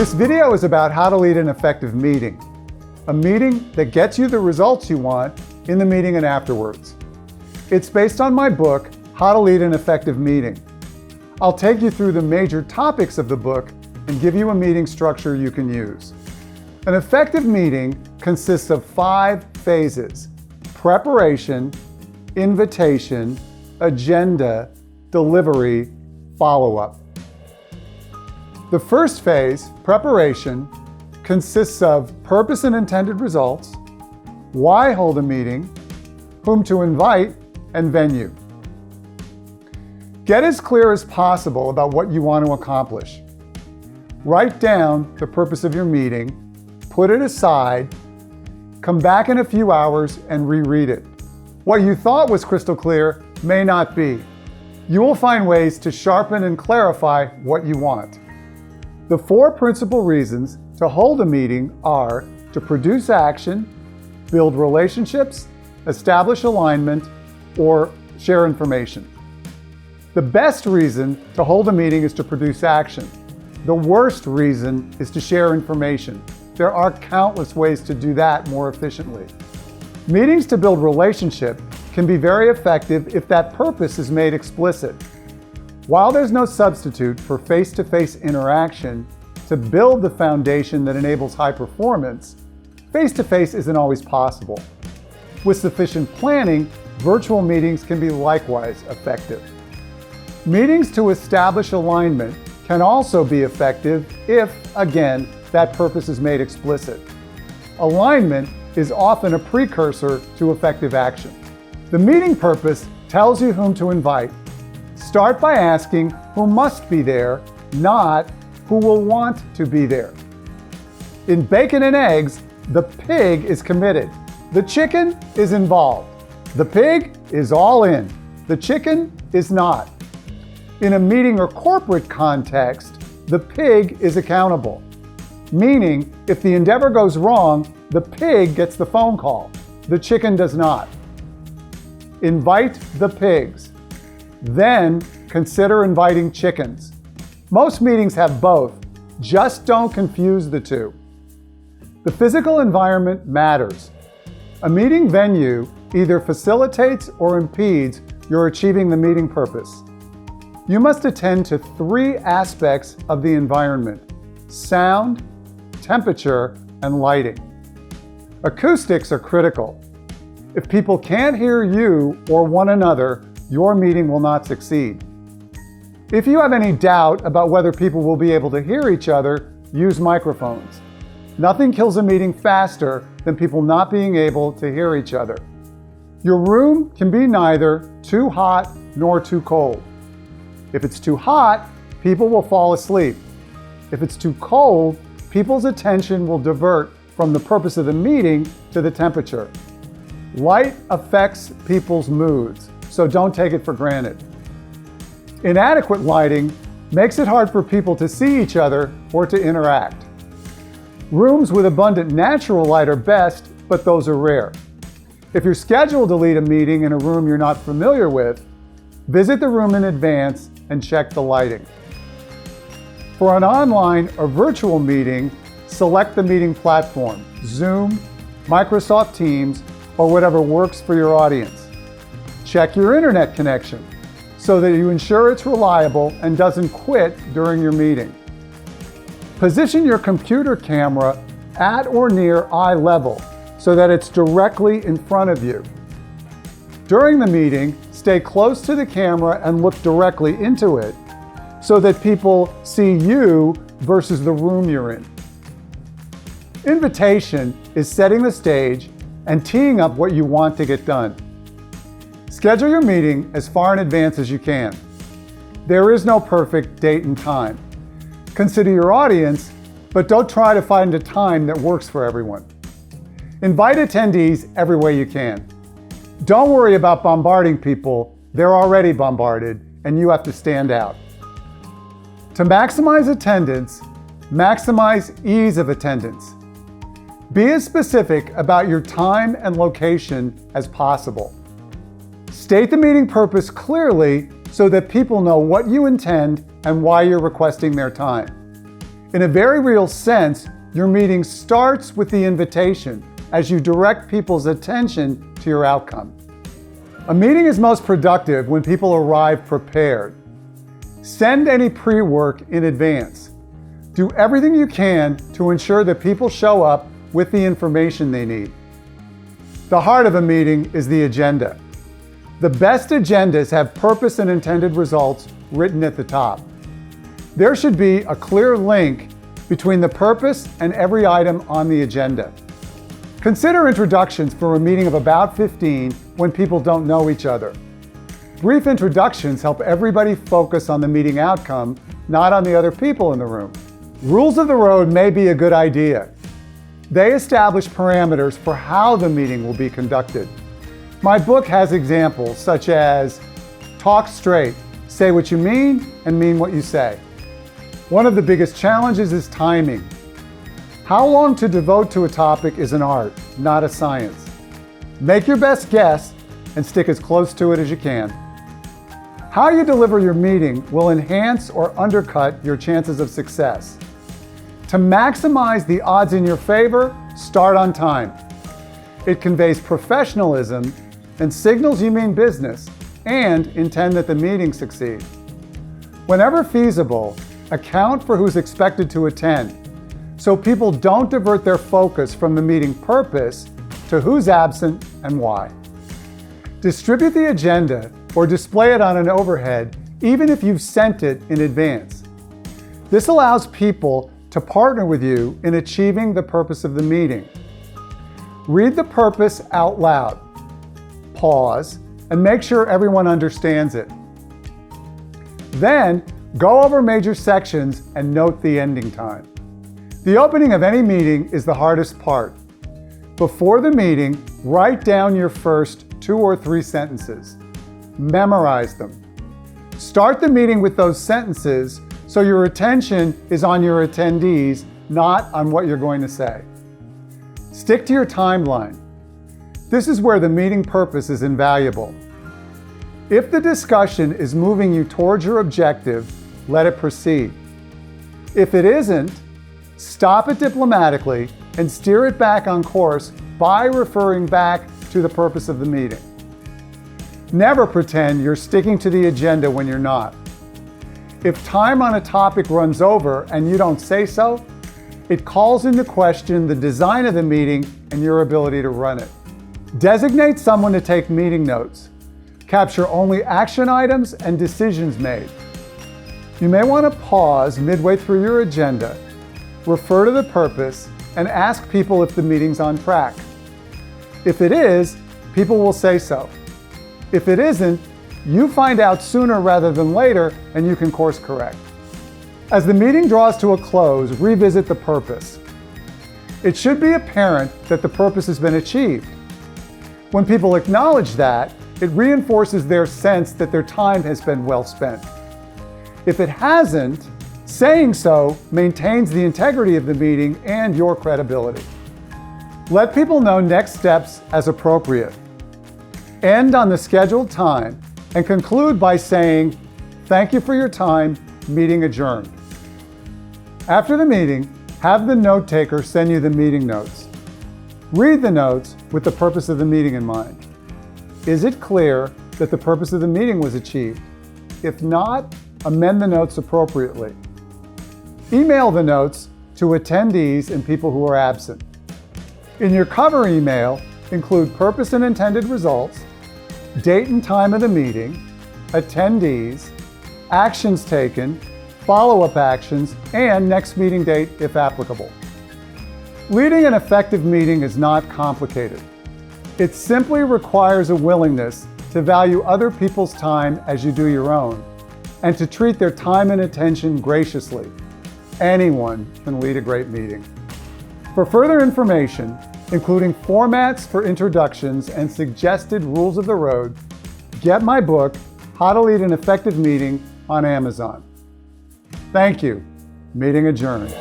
This video is about how to lead an effective meeting. A meeting that gets you the results you want in the meeting and afterwards. It's based on my book, How to Lead an Effective Meeting. I'll take you through the major topics of the book and give you a meeting structure you can use. An effective meeting consists of 5 phases: preparation, invitation, agenda, delivery, follow-up. The first phase, preparation, consists of purpose and intended results, why hold a meeting, whom to invite, and venue. Get as clear as possible about what you want to accomplish. Write down the purpose of your meeting, put it aside, come back in a few hours and reread it. What you thought was crystal clear may not be. You will find ways to sharpen and clarify what you want. The 4 principal reasons to hold a meeting are to produce action, build relationships, establish alignment, or share information. The best reason to hold a meeting is to produce action. The worst reason is to share information. There are countless ways to do that more efficiently. Meetings to build relationship can be very effective if that purpose is made explicit. While there's no substitute for face-to-face interaction to build the foundation that enables high performance, face-to-face isn't always possible. With sufficient planning, virtual meetings can be likewise effective. Meetings to establish alignment can also be effective if, again, that purpose is made explicit. Alignment is often a precursor to effective action. The meeting purpose tells you whom to invite. Start by asking who must be there, not who will want to be there. In bacon and eggs, the pig is committed. The chicken is involved. The pig is all in. The chicken is not. In a meeting or corporate context, the pig is accountable. Meaning, if the endeavor goes wrong, the pig gets the phone call. The chicken does not. Invite the pigs. Then consider inviting chickens. Most meetings have both. Just don't confuse the two. The physical environment matters. A meeting venue either facilitates or impedes your achieving the meeting purpose. You must attend to 3 aspects of the environment: sound, temperature, and lighting. Acoustics are critical. If people can't hear you or one another, your meeting will not succeed. If you have any doubt about whether people will be able to hear each other, use microphones. Nothing kills a meeting faster than people not being able to hear each other. Your room can be neither too hot nor too cold. If it's too hot, people will fall asleep. If it's too cold, people's attention will divert from the purpose of the meeting to the temperature. Light affects people's moods, so don't take it for granted. Inadequate lighting makes it hard for people to see each other or to interact. Rooms with abundant natural light are best, but those are rare. If you're scheduled to lead a meeting in a room you're not familiar with, visit the room in advance and check the lighting. For an online or virtual meeting, select the meeting platform, Zoom, Microsoft Teams, or whatever works for your audience. Check your internet connection so that you ensure it's reliable and doesn't quit during your meeting. Position your computer camera at or near eye level so that it's directly in front of you. During the meeting, stay close to the camera and look directly into it so that people see you versus the room you're in. Invitation is setting the stage and teeing up what you want to get done. Schedule your meeting as far in advance as you can. There is no perfect date and time. Consider your audience, but don't try to find a time that works for everyone. Invite attendees every way you can. Don't worry about bombarding people. They're already bombarded, and you have to stand out. To maximize attendance, maximize ease of attendance. Be as specific about your time and location as possible. State the meeting purpose clearly so that people know what you intend and why you're requesting their time. In a very real sense, your meeting starts with the invitation as you direct people's attention to your outcome. A meeting is most productive when people arrive prepared. Send any pre-work in advance. Do everything you can to ensure that people show up with the information they need. The heart of a meeting is the agenda. The best agendas have purpose and intended results written at the top. There should be a clear link between the purpose and every item on the agenda. Consider introductions for a meeting of about 15 when people don't know each other. Brief introductions help everybody focus on the meeting outcome, not on the other people in the room. Rules of the road may be a good idea. They establish parameters for how the meeting will be conducted. My book has examples such as talk straight, say what you mean, and mean what you say. One of the biggest challenges is timing. How long to devote to a topic is an art, not a science. Make your best guess and stick as close to it as you can. How you deliver your meeting will enhance or undercut your chances of success. To maximize the odds in your favor, start on time. It conveys professionalism and signals you mean business and intend that the meeting succeed. Whenever feasible, account for who's expected to attend, so people don't divert their focus from the meeting purpose to who's absent and why. Distribute the agenda or display it on an overhead, even if you've sent it in advance. This allows people to partner with you in achieving the purpose of the meeting. Read the purpose out loud. Pause and make sure everyone understands it. Then, go over major sections and note the ending time. The opening of any meeting is the hardest part. Before the meeting, write down your first 2 or 3 sentences. Memorize them. Start the meeting with those sentences so your attention is on your attendees, not on what you're going to say. Stick to your timeline. This is where the meeting purpose is invaluable. If the discussion is moving you towards your objective, let it proceed. If it isn't, stop it diplomatically and steer it back on course by referring back to the purpose of the meeting. Never pretend you're sticking to the agenda when you're not. If time on a topic runs over and you don't say so, it calls into question the design of the meeting and your ability to run it. Designate someone to take meeting notes. Capture only action items and decisions made. You may want to pause midway through your agenda, refer to the purpose, and ask people if the meeting's on track. If it is, people will say so. If it isn't, you find out sooner rather than later, and you can course correct. As the meeting draws to a close, revisit the purpose. It should be apparent that the purpose has been achieved. When people acknowledge that, it reinforces their sense that their time has been well spent. If it hasn't, saying so maintains the integrity of the meeting and your credibility. Let people know next steps as appropriate. End on the scheduled time and conclude by saying, "Thank you for your time, meeting adjourned." After the meeting, have the note taker send you the meeting notes. Read the notes with the purpose of the meeting in mind. Is it clear that the purpose of the meeting was achieved? If not, amend the notes appropriately. Email the notes to attendees and people who are absent. In your cover email, include purpose and intended results, date and time of the meeting, attendees, actions taken, follow-up actions, and next meeting date if applicable. Leading an effective meeting is not complicated. It simply requires a willingness to value other people's time as you do your own, and to treat their time and attention graciously. Anyone can lead a great meeting. For further information, including formats for introductions and suggested rules of the road, get my book, How to Lead an Effective Meeting, on Amazon. Thank you. Meeting adjourned.